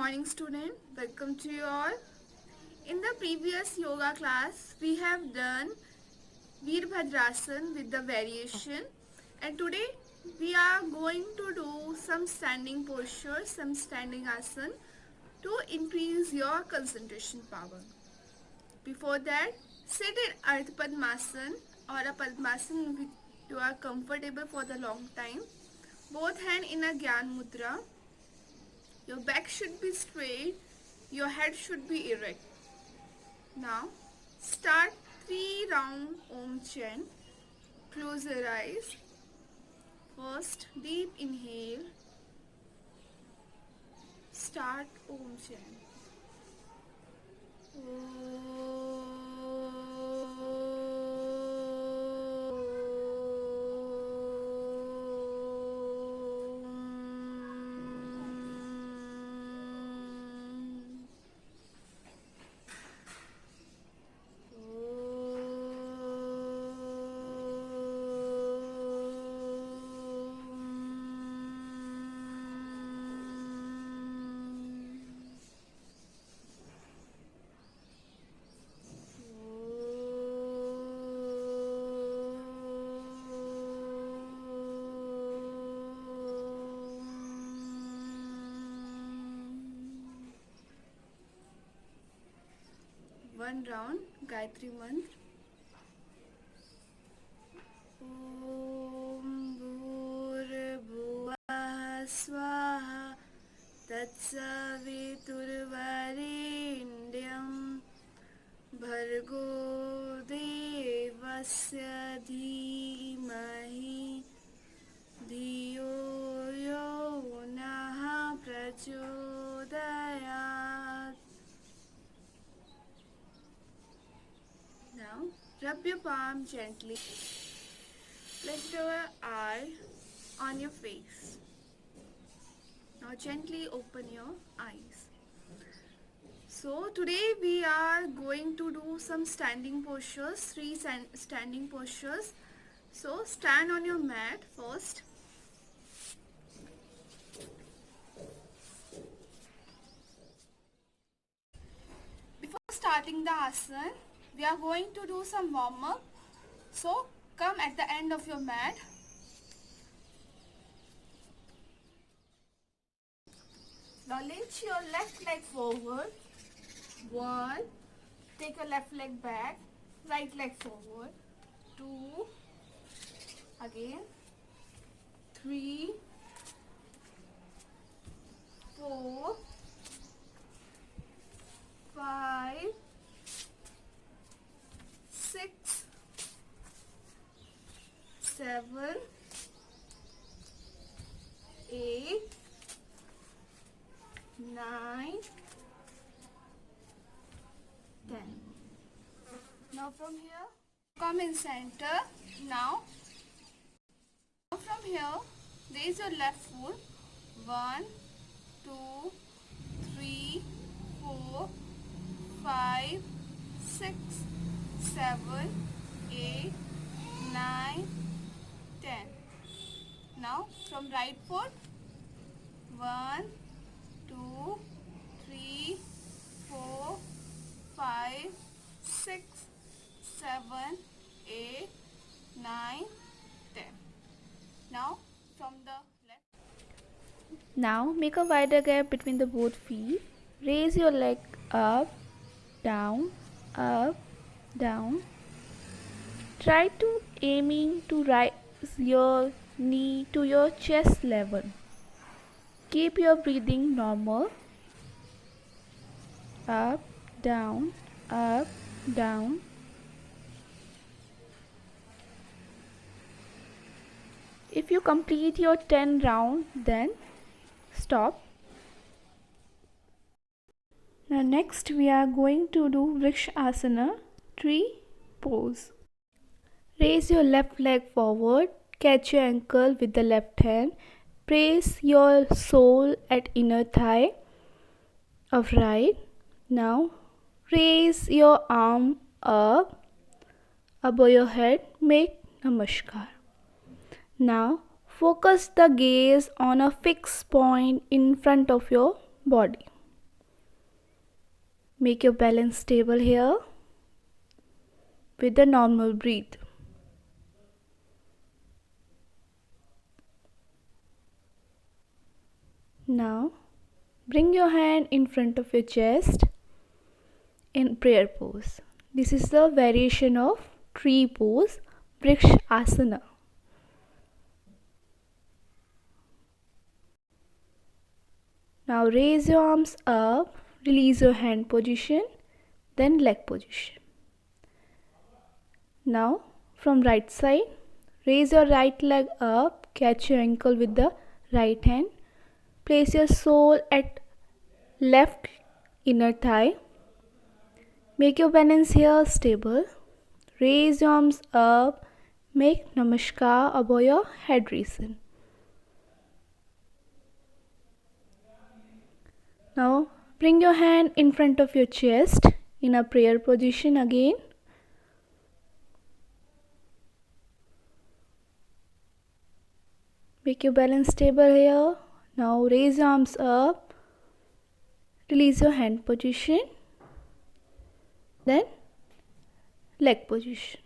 morning student, welcome to you all. In the previous yoga class we have done Veerbhadrasan with the variation, and today we are going to do some standing posture, some standing asan to increase your concentration power. Before that, sit in Ardha Padmasan or a Padmasan which you are comfortable for the long time. Both hand in a Gyan Mudra. Your back should be straight, your head should be erect. Now, start 3 round Om chant. Close your eyes. First, deep inhale. Start Om chant. One round Gayatri Mantra. Om Bhurabhuvah Swaha Tatsaviturvarenyam Bhargo Devasya Dhimahi Dhiyo Yo Naha Prachodayat. Now, rub your palm gently. Lift your eye on your face. Now, gently open your eyes. So, today we are going to do some standing postures, 3 standing postures. So, stand on your mat first. Before starting the asana, we are going to do some warm up. So, come at the end of your mat. Now lift your left leg forward. 1. Take your left leg back. Right leg forward. 2. Again. 3. 4. 5. 6. 7. 8. 9. 10. Now from here, come in center. Now from here, raise your left foot. 1, 2, 3, 4, 5, 6, 7, 8, 9, 10. Now from right foot. 1, 2, 3, 4, 5, 6, 7, 8, 9, 10. Now from the left. Now make a wider gap between the both feet. Raise your leg up, down, up, down. Try to aiming to raise your knee to your chest level. Keep your breathing normal. Up, down, up, down. If you complete your 10 round, then stop. Now next we are going to do Vrikshasana, tree pose. Raise your left leg forward, catch your ankle with the left hand, place your sole at inner thigh of right. Now raise your arm up above your head, make Namaskar. Now focus the gaze on a fixed point in front of your body. Make your balance stable here with the normal breath. Now bring your hand in front of your chest in prayer pose. This is the variation of tree pose, Vrikshasana. Now raise your arms up, release your hand position, then leg position. Now from right side, raise your right leg up, catch your ankle with the right hand, place your sole at left inner thigh. Make your balance here stable. Raise your arms up, make Namaskar above your head region. Now bring your hand in front of your chest in a prayer position again. Make your balance stable here. Now raise your arms up, release your hand position, then leg position.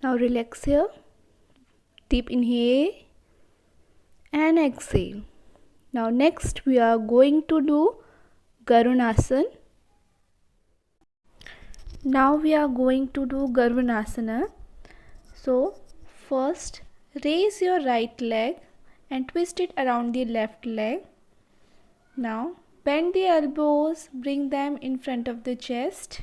Now relax here. Deep inhale and exhale. Now next we are going to do Garudasana. Now we are going to do Garudasana. So first raise your right leg and twist it around the left leg. Now bend the elbows, bring them in front of the chest.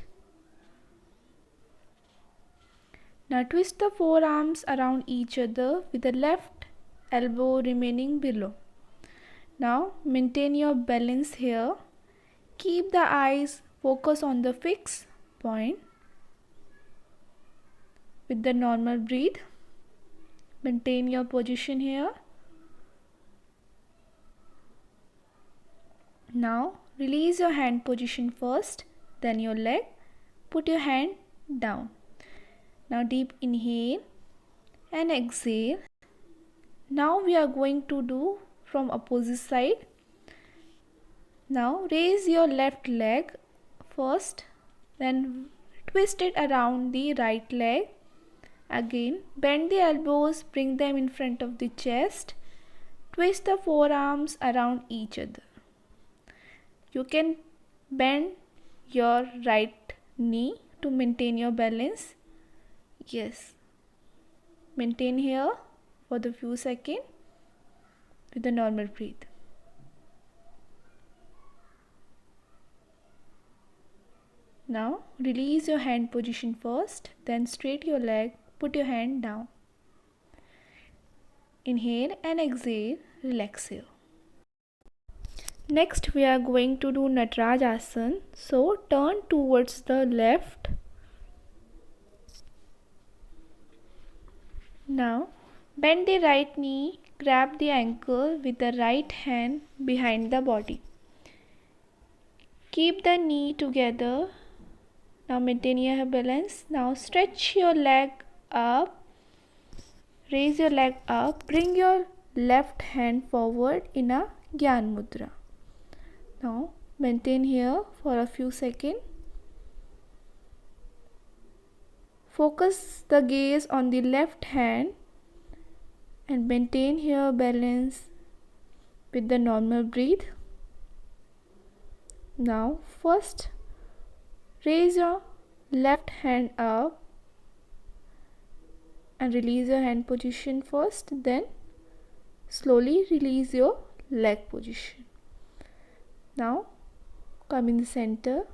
Now twist the forearms around each other with the left elbow remaining below. Now maintain your balance here. Keep the eyes focused on the fixed point. With the normal breath, maintain your position here. Now release your hand position first, then your leg. Put your hand down. Now deep inhale and exhale. Now we are going to do from opposite side. Now raise your left leg first, then twist it around the right leg. Again bend the elbows, bring them in front of the chest. Twist the forearms around each other. You can bend your right knee to maintain your balance. Yes, maintain here for the few seconds with the normal breath. Now release your hand position first, then straight your leg, put your hand down. Inhale and exhale, relax here. Next we are going to do Natarajasana. So turn towards the left. Now bend the right knee, grab the ankle with the right hand behind the body. Keep the knee together. Now maintain your balance. Now stretch your leg up. Raise your leg up. Bring your left hand forward in a Gyan Mudra. Now maintain here for a few seconds. Focus the gaze on the left hand and maintain here balance with the normal breath. Now first raise your left hand up and release your hand position first, then slowly release your leg position. Now come in the center.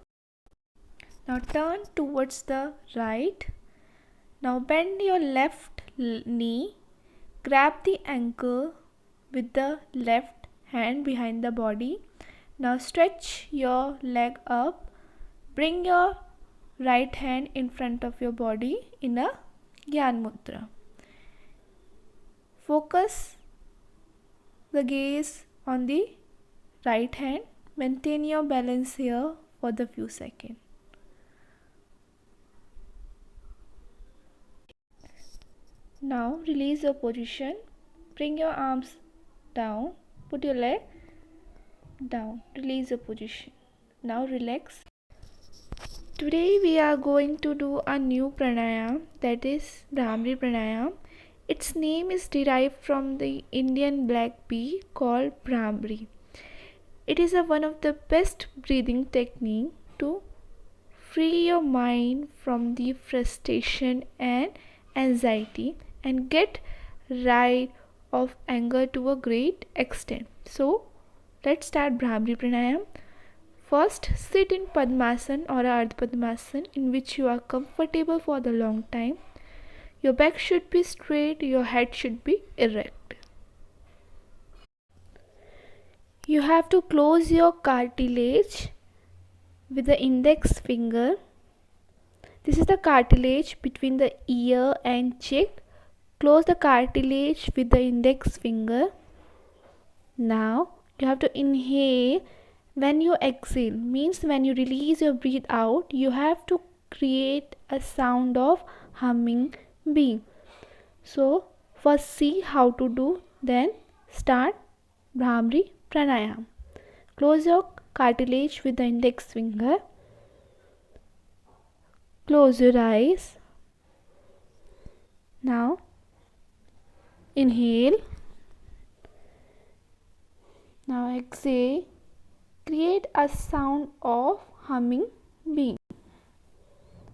Now turn towards the right. Now bend your left knee, grab the ankle with the left hand behind the body. Now stretch your leg up, bring your right hand in front of your body in a Gyan Mudra. Focus the gaze on the right hand. Maintain your balance here for the few seconds. Now release your position. Bring your arms down. Put your leg down. Release your position. Now relax. Today we are going to do a new pranayam, that is Bhramari pranayam. Its name is derived from the Indian black pea called Bhramari. It is one of the best breathing technique to free your mind from the frustration and anxiety and get rid of anger to a great extent. So let's start Bhramari pranayam. First, sit in Padmasana or Ardha Padmasana in which you are comfortable for the long time. Your back should be straight, your head should be erect. You have to close your cartilage with the index finger. This is the cartilage between the ear and cheek. Close the cartilage with the index finger. Now you have to inhale. When you exhale, means when you release your breath out, you have to create a sound of humming bee. So first see how to do, then start Bhramari pranayam. Close your cartilage with the index finger. Close your eyes. Now inhale. Now exhale. Create a sound of humming bee.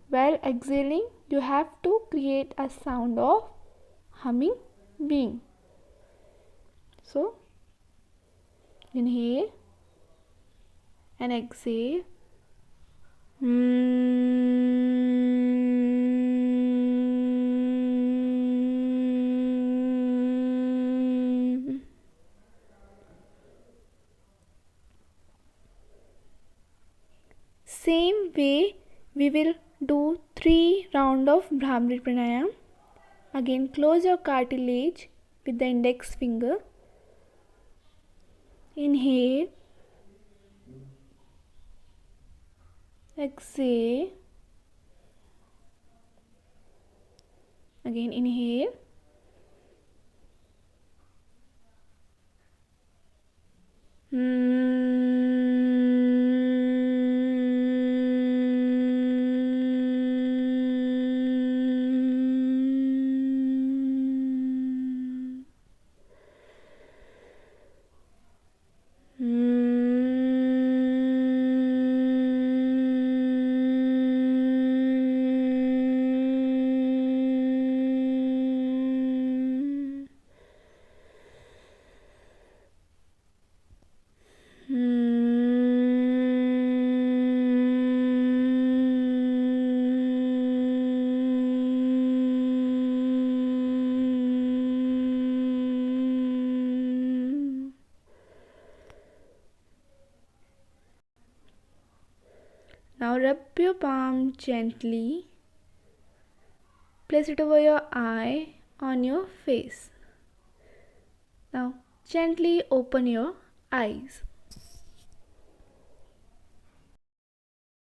While exhaling, you have to create a sound of humming bee. So, inhale and exhale. Same way we will do 3 rounds of Bhramari pranayam. Again close your cartilage with the index finger. Inhale. Exhale. Again inhale. Now rub your palm gently. Place it over your eye on your face. Now gently open your eyes.